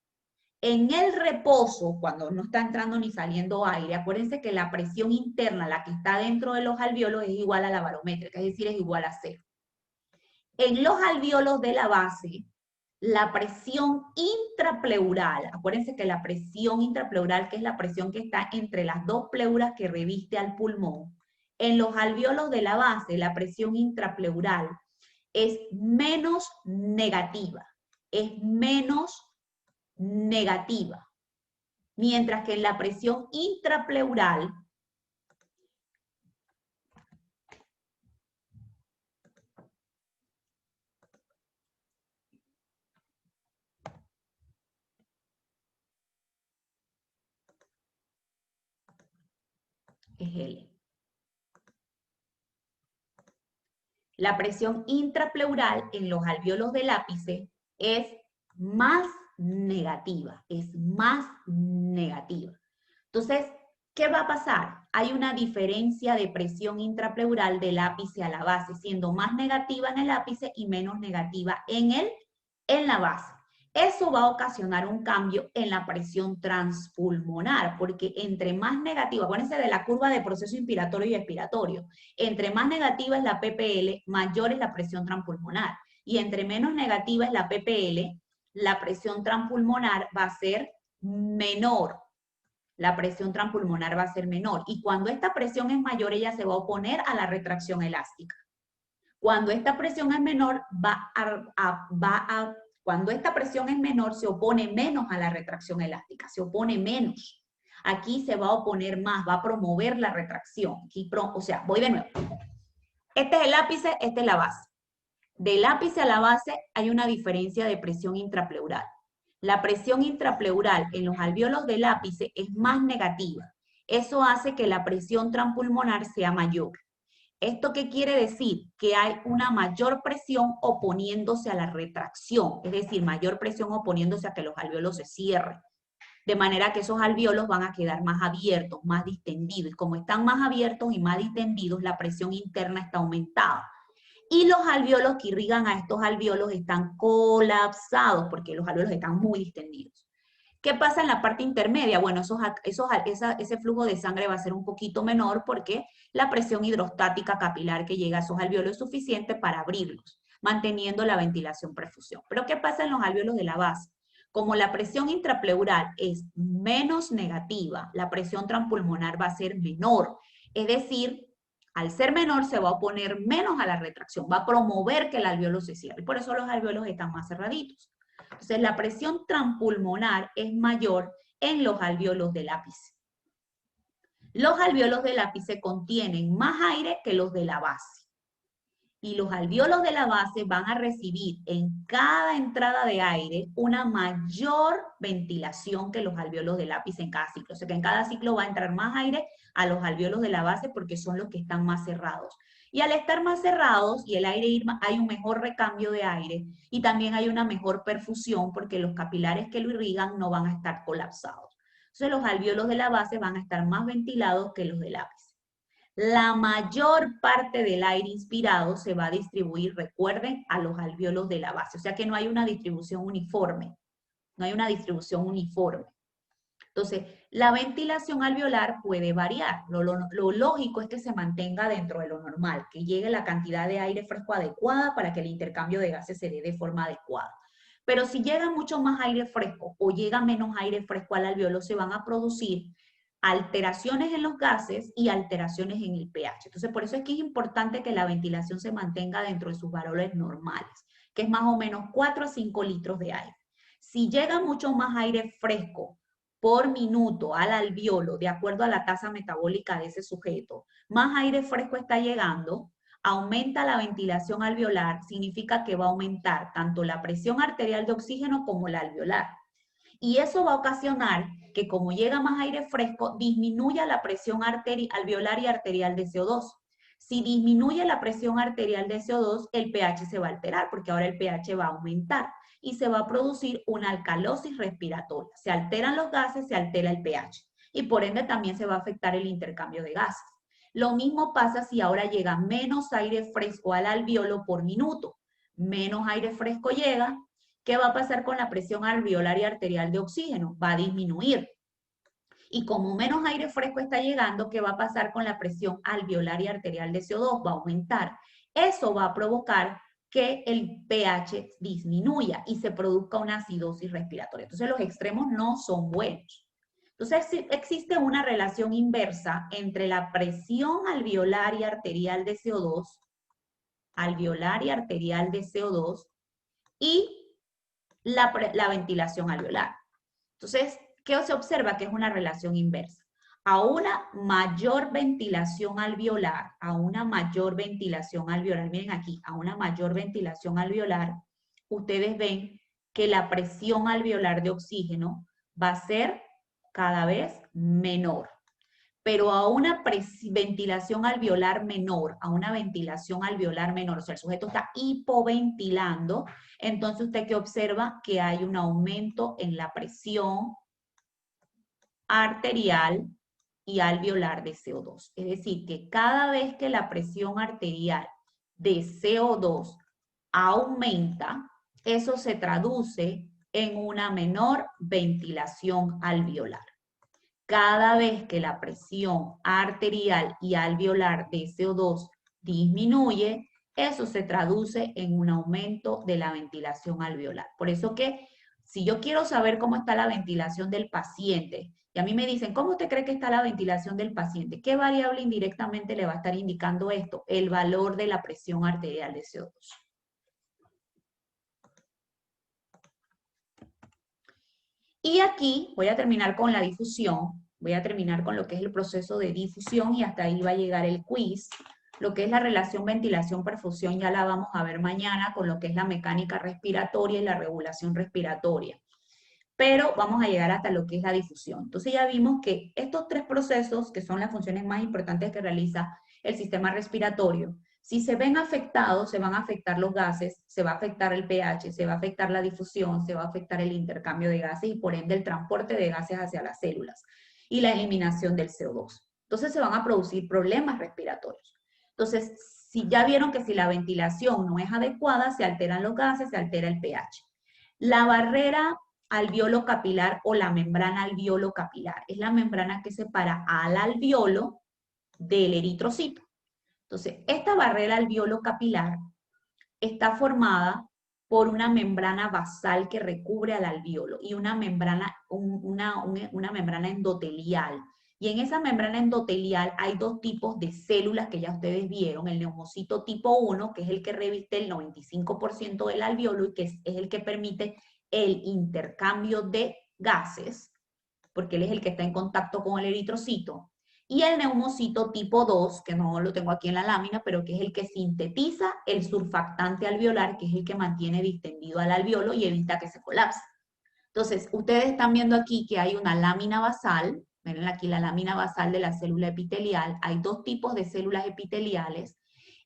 En el reposo, cuando no está entrando ni saliendo aire, acuérdense que la presión interna, la que está dentro de los alvéolos, es igual a la barométrica, es decir, es igual a 0. En los alvéolos de la base, la presión intrapleural, acuérdense que la presión intrapleural, que es la presión que está entre las dos pleuras que reviste al pulmón, en los alvéolos de la base, la presión intrapleural es menos negativa, es menos negativa, mientras que en la presión intrapleural es L. La presión intrapleural en los alvéolos del ápice es más negativa, es más negativa. Entonces, ¿qué va a pasar? Hay una diferencia de presión intrapleural del ápice a la base, siendo más negativa en el ápice y menos negativa en la base. Eso va a ocasionar un cambio en la presión transpulmonar, porque entre más negativa, acuérdense de la curva de proceso inspiratorio y expiratorio, entre más negativa es la PPL, mayor es la presión transpulmonar. Y entre menos negativa es la PPL, la presión transpulmonar va a ser menor. La presión transpulmonar va a ser menor. Y cuando esta presión es mayor, ella se va a oponer a la retracción elástica. Cuando esta presión es menor, cuando esta presión es menor, se opone menos a la retracción elástica, se opone menos. Aquí se va a oponer más, va a promover la retracción. O sea, voy de nuevo. Este es el ápice, esta es la base. Del ápice a la base hay una diferencia de presión intrapleural. La presión intrapleural en los alvéolos del ápice es más negativa. Eso hace que la presión transpulmonar sea mayor. ¿Esto qué quiere decir? Que hay una mayor presión oponiéndose a la retracción, es decir, mayor presión oponiéndose a que los alvéolos se cierren. De manera que esos alvéolos van a quedar más abiertos, más distendidos. Y como están más abiertos y más distendidos, la presión interna está aumentada. Y los alvéolos que irrigan a estos alvéolos están colapsados porque los alvéolos están muy distendidos. ¿Qué pasa en la parte intermedia? Bueno, ese flujo de sangre va a ser un poquito menor porque la presión hidrostática capilar que llega a esos alvéolos es suficiente para abrirlos, manteniendo la ventilación perfusión. Pero ¿qué pasa en los alvéolos de la base? Como la presión intrapleural es menos negativa, la presión transpulmonar va a ser menor. Es decir, al ser menor se va a oponer menos a la retracción, va a promover que el alvéolo se cierre. Y por eso los alvéolos están más cerraditos. Entonces, la presión transpulmonar es mayor en los alvéolos del ápice. Los alvéolos del ápice contienen más aire que los de la base. Y los alvéolos de la base van a recibir en cada entrada de aire una mayor ventilación que los alvéolos del ápice en cada ciclo. O sea que en cada ciclo va a entrar más aire a los alvéolos de la base porque son los que están más cerrados. Y al estar más cerrados y el aire ir más, hay un mejor recambio de aire y también hay una mejor perfusión porque los capilares que lo irrigan no van a estar colapsados. Entonces los alvéolos de la base van a estar más ventilados que los del ápice. La mayor parte del aire inspirado se va a distribuir, recuerden, a los alvéolos de la base. O sea que no hay una distribución uniforme. No hay una distribución uniforme. Entonces, la ventilación alveolar puede variar. Lo lógico es que se mantenga dentro de lo normal, que llegue la cantidad de aire fresco adecuada para que el intercambio de gases se dé de forma adecuada. Pero si llega mucho más aire fresco o llega menos aire fresco al alveolo, se van a producir alteraciones en los gases y alteraciones en el pH. Entonces, por eso es que es importante que la ventilación se mantenga dentro de sus valores normales, que es más o menos 4 a 5 litros de aire. Si llega mucho más aire fresco por minuto al alveolo, de acuerdo a la tasa metabólica de ese sujeto, más aire fresco está llegando, aumenta la ventilación alveolar, significa que va a aumentar tanto la presión arterial de oxígeno como la alveolar. Y eso va a ocasionar que como llega más aire fresco, disminuya la presión alveolar y arterial de CO2. Si disminuye la presión arterial de CO2, el pH se va a alterar, porque ahora el pH va a aumentar y se va a producir una alcalosis respiratoria. Se alteran los gases, se altera el pH y por ende también se va a afectar el intercambio de gases. Lo mismo pasa si ahora llega menos aire fresco al alveolo por minuto. Menos aire fresco llega, ¿qué va a pasar con la presión alveolar y arterial de oxígeno? Va a disminuir. Y como menos aire fresco está llegando, ¿qué va a pasar con la presión alveolar y arterial de CO2? Va a aumentar. Eso va a provocar que el pH disminuya y se produzca una acidosis respiratoria. Entonces los extremos no son buenos. Entonces existe una relación inversa entre la presión alveolar y arterial de CO2, alveolar y arterial de CO2, y la ventilación alveolar. Entonces, ¿qué se observa? Que es una relación inversa. A una mayor ventilación alveolar, miren aquí, a una mayor ventilación alveolar, ustedes ven que la presión alveolar de oxígeno va a ser cada vez menor. Pero a una ventilación alveolar menor, o sea, el sujeto está hipoventilando, entonces usted que observa que hay un aumento en la presión arterial y alveolar de CO2. Es decir, que cada vez que la presión arterial de CO2 aumenta, eso se traduce en una menor ventilación alveolar. Cada vez que la presión arterial y alveolar de CO2 disminuye, eso se traduce en un aumento de la ventilación alveolar. Por eso que si yo quiero saber cómo está la ventilación del paciente, y a mí me dicen, ¿cómo usted cree que está la ventilación del paciente? ¿Qué variable indirectamente le va a estar indicando esto? El valor de la presión arterial de CO2. Y aquí voy a terminar con la difusión. Voy a terminar con lo que es el proceso de difusión y hasta ahí va a llegar el quiz. Lo que es la relación ventilación-perfusión ya la vamos a ver mañana con lo que es la mecánica respiratoria y la regulación respiratoria. Pero vamos a llegar hasta lo que es la difusión. Entonces ya vimos que estos tres procesos, que son las funciones más importantes que realiza el sistema respiratorio, si se ven afectados, se van a afectar los gases, se va a afectar el pH, se va a afectar la difusión, se va a afectar el intercambio de gases y por ende el transporte de gases hacia las células y la eliminación del CO2. Entonces se van a producir problemas respiratorios. Entonces, si ya vieron que si la ventilación no es adecuada, se alteran los gases, se altera el pH. La barrera alveolo capilar o la membrana alveolo capilar es la membrana que separa al alveolo del eritrocito. Entonces, esta barrera alveolo capilar está formada por una membrana basal que recubre al alveolo y una membrana endotelial. Y en esa membrana endotelial hay dos tipos de células que ya ustedes vieron, el neumocito tipo 1, que es el que reviste el 95% del alveolo y que es el que permite el intercambio de gases, porque él es el que está en contacto con el eritrocito, y el neumocito tipo 2, que no lo tengo aquí en la lámina, pero que es el que sintetiza el surfactante alveolar, que es el que mantiene distendido al alveolo y evita que se colapse. Entonces, ustedes están viendo aquí que hay una lámina basal, miren aquí la lámina basal de la célula epitelial, hay dos tipos de células epiteliales,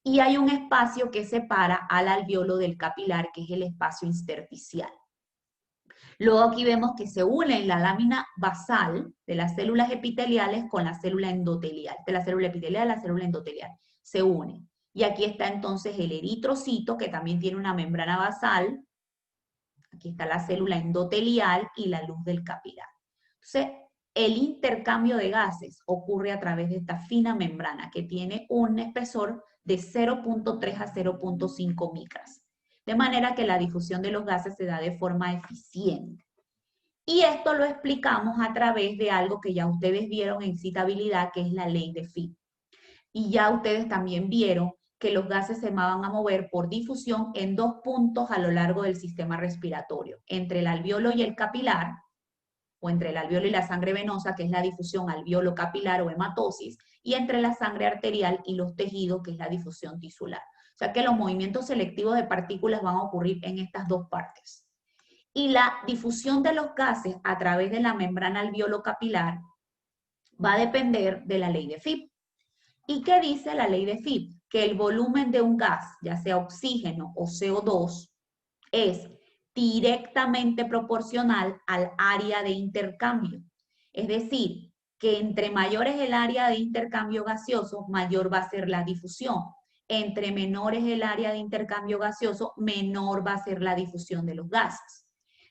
y hay un espacio que separa al alveolo del capilar, que es el espacio intersticial. Luego aquí vemos que se une la lámina basal de las células epiteliales con la célula endotelial, de la célula epitelial a la célula endotelial. Se une. Y aquí está entonces el eritrocito, que también tiene una membrana basal. Aquí está la célula endotelial y la luz del capilar. Entonces, el intercambio de gases ocurre a través de esta fina membrana que tiene un espesor de 0.3 a 0.5 micras. De manera que la difusión de los gases se da de forma eficiente. Y esto lo explicamos a través de algo que ya ustedes vieron en citabilidad, que es la ley de Fick. Y ya ustedes también vieron que los gases se van a mover por difusión en dos puntos a lo largo del sistema respiratorio, entre el alveolo y el capilar, o entre el alveolo y la sangre venosa, que es la difusión alveolo-capilar o hematosis, y entre la sangre arterial y los tejidos, que es la difusión tisular. O sea que los movimientos selectivos de partículas van a ocurrir en estas dos partes. Y la difusión de los gases a través de la membrana alveolo-capilar va a depender de la ley de Fick. ¿Y qué dice la ley de Fick? Que el volumen de un gas, ya sea oxígeno o CO2, es directamente proporcional al área de intercambio. Es decir, que entre mayor es el área de intercambio gaseoso, mayor va a ser la difusión. Entre menor es el área de intercambio gaseoso, menor va a ser la difusión de los gases.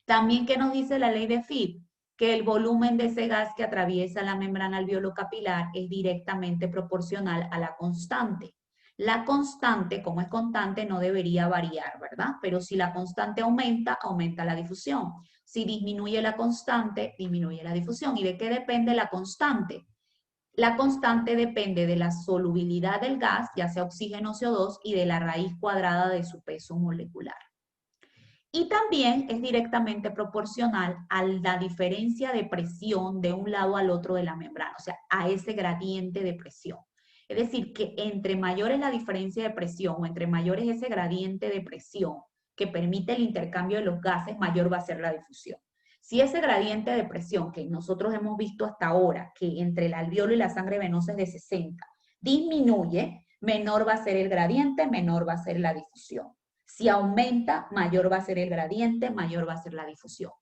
También, ¿qué nos dice la ley de Fick? Que el volumen de ese gas que atraviesa la membrana alveolo-capilar es directamente proporcional a la constante. La constante, como es constante, no debería variar, ¿verdad? Pero si la constante aumenta, aumenta la difusión. Si disminuye la constante, disminuye la difusión. ¿Y de qué depende la constante? La constante depende de la solubilidad del gas, ya sea oxígeno o CO2, y de la raíz cuadrada de su peso molecular. Y también es directamente proporcional a la diferencia de presión de un lado al otro de la membrana, o sea, a ese gradiente de presión. Es decir, que entre mayor es la diferencia de presión o entre mayor es ese gradiente de presión que permite el intercambio de los gases, mayor va a ser la difusión. Si ese gradiente de presión que nosotros hemos visto hasta ahora, que entre el alveolo y la sangre venosa es de 60, disminuye, menor va a ser el gradiente, menor va a ser la difusión. Si aumenta, mayor va a ser el gradiente, mayor va a ser la difusión.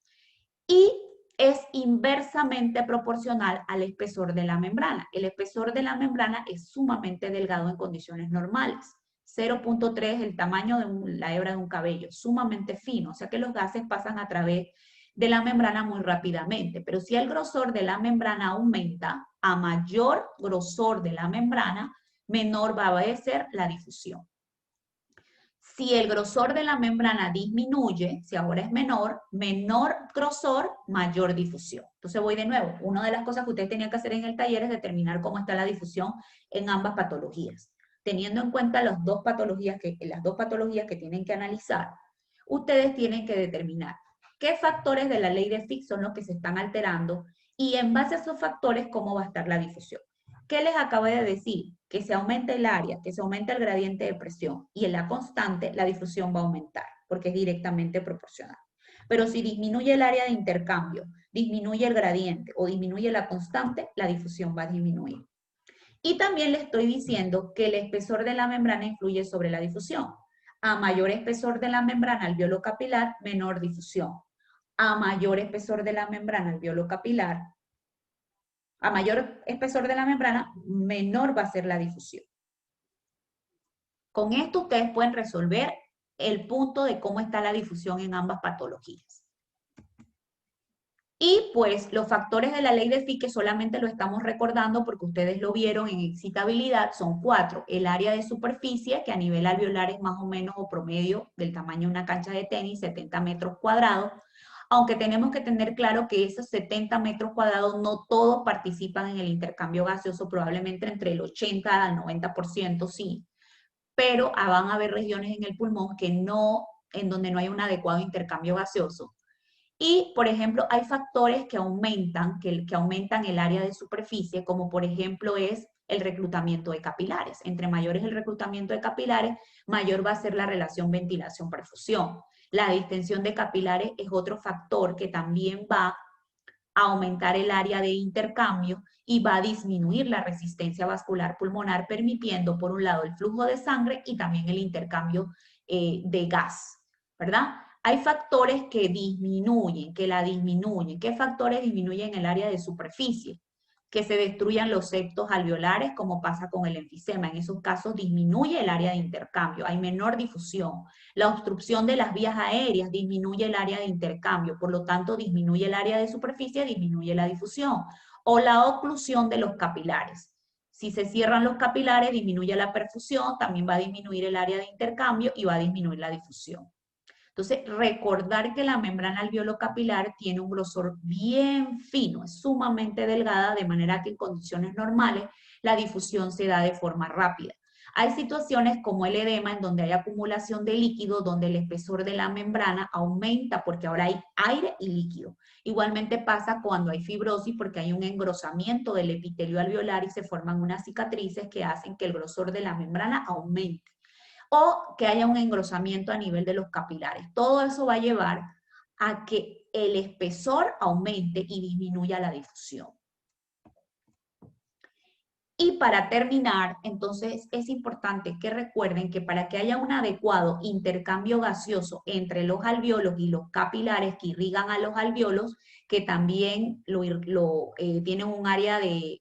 Y es inversamente proporcional al espesor de la membrana. El espesor de la membrana es sumamente delgado en condiciones normales. 0.3 es el tamaño de la hebra de un cabello, sumamente fino, o sea que los gases pasan a través de la membrana muy rápidamente. Pero si el grosor de la membrana aumenta, a mayor grosor de la membrana, menor va a ser la difusión. Si el grosor de la membrana disminuye, si ahora es menor, menor grosor, mayor difusión. Entonces voy de nuevo. Una de las cosas que ustedes tenían que hacer en el taller es determinar cómo está la difusión en ambas patologías. Teniendo en cuenta las dos patologías que tienen que analizar, ustedes tienen que determinar qué factores de la ley de Fick son los que se están alterando y en base a esos factores cómo va a estar la difusión. ¿Qué les acabo de decir? Que se aumenta el área, que se aumenta el gradiente de presión y en la constante la difusión va a aumentar porque es directamente proporcional. Pero si disminuye el área de intercambio, disminuye el gradiente o disminuye la constante, la difusión va a disminuir. Y también le estoy diciendo que el espesor de la membrana influye sobre la difusión. A mayor espesor de la membrana alveolo capilar, menor difusión. A mayor espesor de la membrana alveolo capilar, a mayor espesor de la membrana, menor va a ser la difusión. Con esto ustedes pueden resolver el punto de cómo está la difusión en ambas patologías. Y pues los factores de la ley de Fick, que solamente lo estamos recordando porque ustedes lo vieron en excitabilidad, son 4. El área de superficie, que a nivel alveolar es más o menos o promedio del tamaño de una cancha de tenis, 70 metros cuadrados. Aunque tenemos que tener claro que esos 70 metros cuadrados no todos participan en el intercambio gaseoso, probablemente entre el 80 al 90% sí, pero van a haber regiones en el pulmón en donde no hay un adecuado intercambio gaseoso. Y, por ejemplo, hay factores que aumentan el área de superficie, como por ejemplo es el reclutamiento de capilares. Entre mayor es el reclutamiento de capilares, mayor va a ser la relación ventilación-perfusión. La distensión de capilares es otro factor que también va a aumentar el área de intercambio y va a disminuir la resistencia vascular pulmonar, permitiendo, por un lado, el flujo de sangre y también el intercambio de gas, ¿verdad? Hay factores que disminuyen, que la disminuyen. ¿Qué factores disminuyen el área de superficie? Que se destruyan los septos alveolares, como pasa con el enfisema. En esos casos disminuye el área de intercambio, hay menor difusión. La obstrucción de las vías aéreas disminuye el área de intercambio, por lo tanto disminuye el área de superficie, disminuye la difusión. O la oclusión de los capilares. Si se cierran los capilares, disminuye la perfusión, también va a disminuir el área de intercambio y va a disminuir la difusión. Entonces, recordar que la membrana alveolo-capilar tiene un grosor bien fino, es sumamente delgada, de manera que en condiciones normales la difusión se da de forma rápida. Hay situaciones como el edema, en donde hay acumulación de líquido, donde el espesor de la membrana aumenta porque ahora hay aire y líquido. Igualmente pasa cuando hay fibrosis, porque hay un engrosamiento del epitelio alveolar y se forman unas cicatrices que hacen que el grosor de la membrana aumente, o que haya un engrosamiento a nivel de los capilares. Todo eso va a llevar a que el espesor aumente y disminuya la difusión. Y para terminar, entonces es importante que recuerden que para que haya un adecuado intercambio gaseoso entre los alveolos y los capilares que irrigan a los alveolos, que también tienen un área de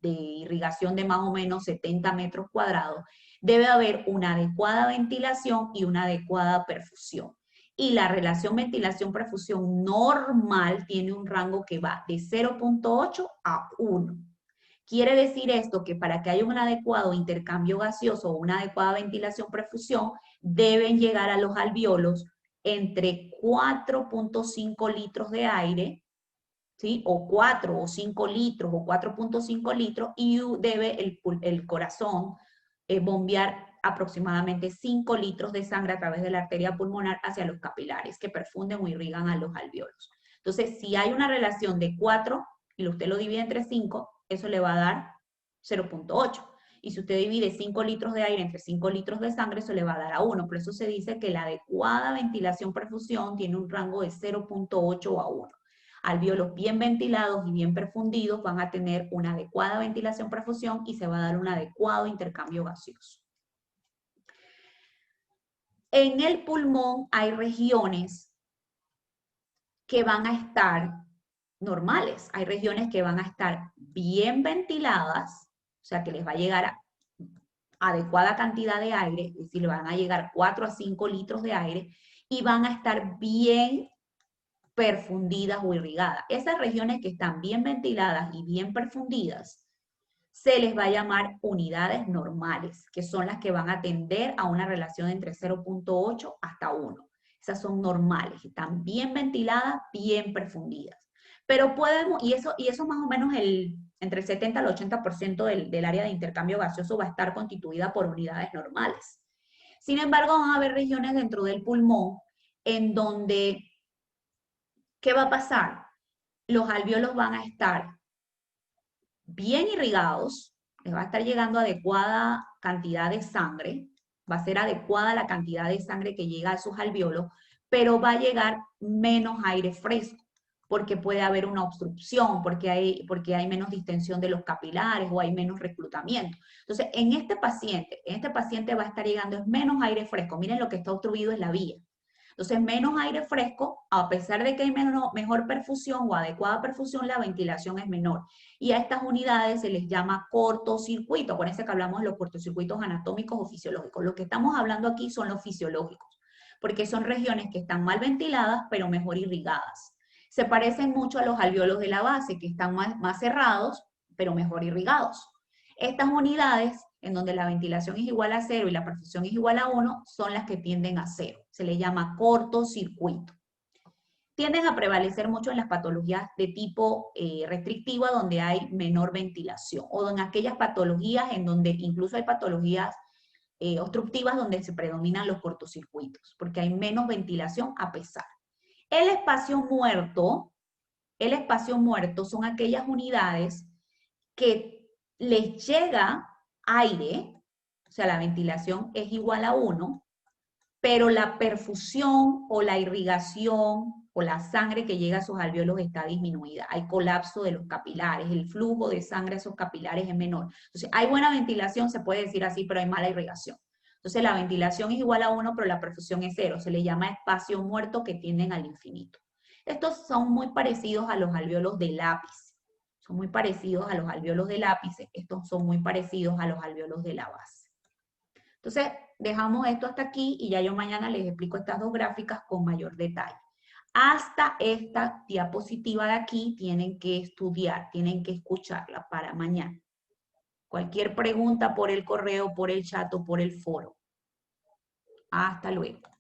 irrigación de más o menos 70 metros cuadrados, debe haber una adecuada ventilación y una adecuada perfusión. Y la relación ventilación-perfusión normal tiene un rango que va de 0.8 a 1. Quiere decir esto que para que haya un adecuado intercambio gaseoso o una adecuada ventilación-perfusión, deben llegar a los alveolos entre 4.5 litros de aire, ¿sí? O 4 o 5 litros o 4.5 litros, y debe el corazón bombear aproximadamente 5 litros de sangre a través de la arteria pulmonar hacia los capilares que perfunden o irrigan a los alveolos. Entonces, si hay una relación de 4 y usted lo divide entre 5, eso le va a dar 0.8. Y si usted divide 5 litros de aire entre 5 litros de sangre, eso le va a dar a 1. Por eso se dice que la adecuada ventilación-perfusión tiene un rango de 0.8 a 1. Alveolos bien ventilados y bien perfundidos van a tener una adecuada ventilación-perfusión y se va a dar un adecuado intercambio gaseoso. En el pulmón hay regiones que van a estar normales, hay regiones que van a estar bien ventiladas, o sea que les va a llegar adecuada cantidad de aire, es decir, le van a llegar 4 a 5 litros de aire, y van a estar bien perfundidas o irrigadas. Esas regiones que están bien ventiladas y bien perfundidas, se les va a llamar unidades normales, que son las que van a tender a una relación entre 0.8 hasta 1. Esas son normales, están bien ventiladas, bien perfundidas. Pero podemos, y eso más o menos entre el 70 al 80% del área de intercambio gaseoso va a estar constituida por unidades normales. Sin embargo, van a haber regiones dentro del pulmón en donde, ¿qué va a pasar? Los alveolos van a estar bien irrigados, les va a estar llegando adecuada cantidad de sangre, va a ser adecuada la cantidad de sangre que llega a sus alveolos, pero va a llegar menos aire fresco, porque puede haber una obstrucción, porque hay menos distensión de los capilares o hay menos reclutamiento. Entonces, en este paciente va a estar llegando menos aire fresco. Miren, lo que está obstruido es la vía. Entonces, menos aire fresco, a pesar de que hay mejor perfusión o adecuada perfusión, la ventilación es menor. Y a estas unidades se les llama cortocircuito. Acuérdense que hablamos de los cortocircuitos anatómicos o fisiológicos. Lo que estamos hablando aquí son los fisiológicos, porque son regiones que están mal ventiladas, pero mejor irrigadas. Se parecen mucho a los alveolos de la base, que están más cerrados, pero mejor irrigados. Estas unidades, en donde la ventilación es igual a 0 y la perfusión es igual a 1, son las que tienden a 0. Se le llama cortocircuito. Tienden a prevalecer mucho en las patologías de tipo restrictiva, donde hay menor ventilación, o en aquellas patologías en donde incluso hay patologías obstructivas donde se predominan los cortocircuitos, porque hay menos ventilación a pesar. El espacio muerto son aquellas unidades que les llega aire, o sea, la ventilación es igual a 1, pero la perfusión o la irrigación o la sangre que llega a sus alveolos está disminuida. Hay colapso de los capilares, el flujo de sangre a esos capilares es menor. Entonces, hay buena ventilación, se puede decir así, pero hay mala irrigación. Entonces la ventilación es igual a 1, pero la perfusión es 0. Se le llama espacio muerto que tienden al infinito. Estos son muy parecidos a los alvéolos del lápiz. Son muy parecidos a los alvéolos del lápiz. Estos son muy parecidos a los alvéolos de la base. Entonces, dejamos esto hasta aquí y ya yo mañana les explico estas dos gráficas con mayor detalle. Hasta esta diapositiva de aquí tienen que estudiar, tienen que escucharla para mañana. Cualquier pregunta por el correo, por el chat o por el foro. Hasta luego.